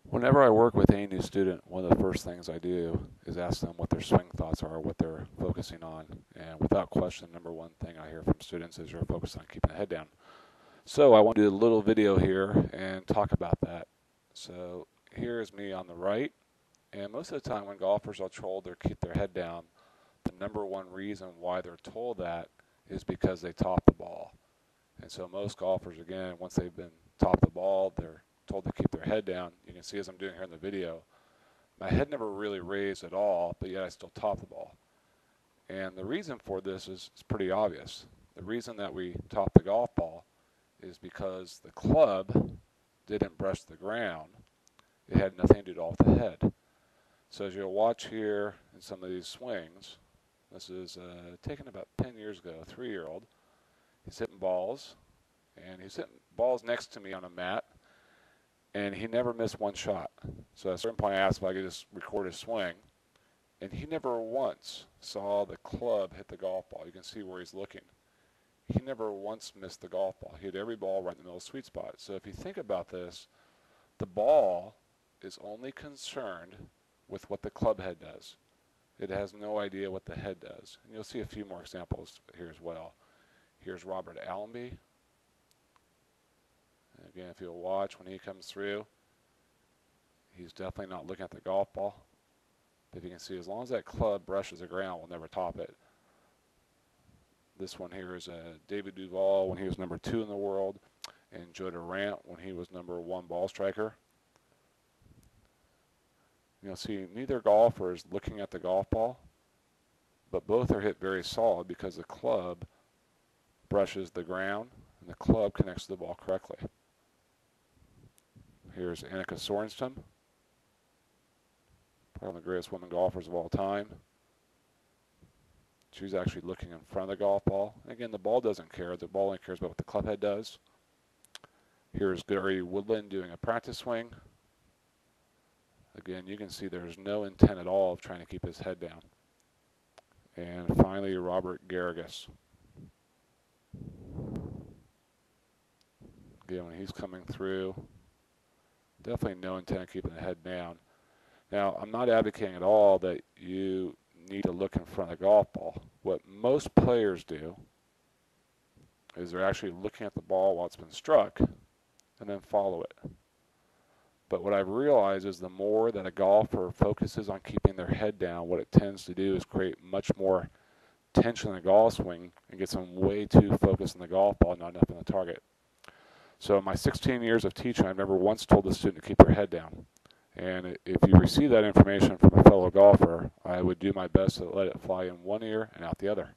Whenever I work with any new student, one of the first things I do is ask them what their swing thoughts are, what they're focusing on. And without question, number one thing I hear from students is you're focused on keeping the head down. So I want to do a little video here and talk about that. So here's me on the right. And most of the time when golfers are told they keep their head down, the number one reason why they're told that is because they top the ball. And so most golfers, again, once they've been top the ball, they're told to keep their head down. You can see as I'm doing here in the video, my head never really raised at all, but yet I still top the ball. And the reason for this is pretty obvious. The reason that we top the golf ball is because the club didn't brush the ground. It had nothing to do with the head. So as you'll watch here in some of these swings, this is taken about 10 years ago, a 3-year-old. He's hitting balls, and he's hitting balls next to me on a mat, and he never missed one shot. So at a certain point I asked if I could just record his swing, and he never once saw the club hit the golf ball. You can see where he's looking. He never once missed the golf ball. He hit every ball right in the middle of the sweet spot. So if you think about this, the ball is only concerned with what the club head does. It has no idea what the head does. And you'll see a few more examples here as well. Here's Robert Allenby. And again, if you'll watch when he comes through, he's definitely not looking at the golf ball. But you can see as long as that club brushes the ground, we'll never top it. This one here is David Duval when he was number 2 in the world, and Joe Durant when he was number 1 ball striker. You'll see neither golfer is looking at the golf ball, but both are hit very solid because the club brushes the ground and the club connects to the ball correctly. Here's Annika Sorenstam, probably one of the greatest women golfers of all time. She's actually looking in front of the golf ball. And again, the ball doesn't care. The ball only cares about what the club head does. Here's Gary Woodland doing a practice swing. Again, you can see there's no intent at all of trying to keep his head down. And finally, Robert Garrigus. Again, when he's coming through, definitely no intent of keeping the head down. Now, I'm not advocating at all that you need to look in front of the golf ball. What most players do is they're actually looking at the ball while it's been struck and then follow it. But what I've realized is the more that a golfer focuses on keeping their head down, what it tends to do is create much more tension in the golf swing and gets them way too focused on the golf ball, not enough on the target. So in my 16 years of teaching, I've never once told the student to keep their head down. And if you receive that information from a fellow golfer, I would do my best to let it fly in one ear and out the other.